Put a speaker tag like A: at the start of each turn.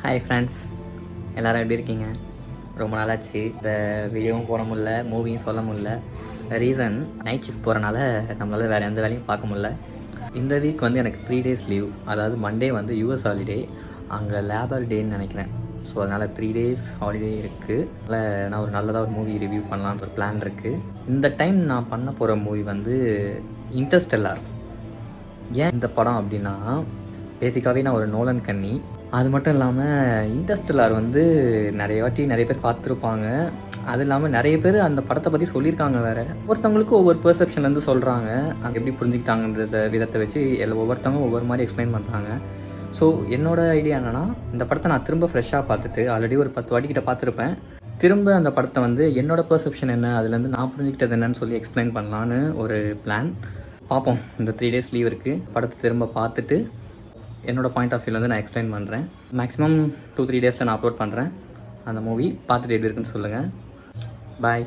A: Hi friends, எல்லோரும் எப்படி இருக்கீங்க? ரொம்ப நாளாச்சு. இந்த வீடியோவும் போட முடில, மூவியும் சொல்ல முடில. ரீசன் நைட் ஷிஃப்ட் போகிறனால நம்மளால் வேறு எந்த வேலையும் பார்க்க முடில. இந்த வீக் வந்து எனக்கு 3 days லீவ். அதாவது மண்டே வந்து யூஎஸ் ஹாலிடே, அங்கே லேபர் டேன்னு நினைக்கிறேன். ஸோ அதனால் 3 days ஹாலிடே இருக்குது. அதனால் நான் நல்லதாக ஒரு மூவி ரிவ்யூ பண்ணலான்ற ஒரு பிளான் இருக்குது. இந்த டைம் நான் பண்ண போகிற மூவி வந்து இன்டர்ஸ்டெல்லார். ஏன் இந்த படம் அப்படின்னா, பேசிக்காகவே நான் ஒரு நோலன் கன்னி. அது மட்டும் இல்லாமல் இன்டர்ஸ்டெல்லார் வந்து நிறைய பேர் பார்த்துருப்பாங்க. அது இல்லாமல் நிறைய பேர் அந்த படத்தை பற்றி சொல்லியிருக்காங்க வேறு. ஒவ்வொருத்தவங்களுக்கு ஒவ்வொரு பெர்செப்ஷன்லேருந்து சொல்கிறாங்க. அங்கே எப்படி புரிஞ்சுக்கிட்டாங்கன்றத விதத்தை வச்சு ஒவ்வொருத்தவங்க ஒவ்வொரு மாதிரி எக்ஸ்பிளைன் பண்ணுறாங்க. ஸோ என்னோடய ஐடியா என்னென்னா, இந்த படத்தை நான் திரும்ப ஃப்ரெஷ்ஷாக பார்த்துட்டு, ஆல்ரெடி ஒரு 10 வாட்டிக்கிட்ட பார்த்துருப்பேன். திரும்ப அந்த படத்தை வந்து என்னோடய பெர்செப்ஷன் என்ன, அதுலேருந்து நான் புரிஞ்சுக்கிட்டது என்னன்னு சொல்லி எக்ஸ்பிளைன் பண்ணலான்னு ஒரு பிளான். பார்ப்போம். இந்த 3 days லீவ் இருக்குது. படத்தை திரும்ப பார்த்துட்டு என்னோடய பாயிண்ட் ஆஃப் வியூவில் வந்து நான் எக்ஸ்பிளைன் பண்ணுறேன். மேக்ஸிமம் 2-3 days நான் அப்லோட் பண்ணுறேன். அந்த மூவி பார்த்துட்டு எப்படி இருக்குன்னு சொல்லுங்கள். பாய்.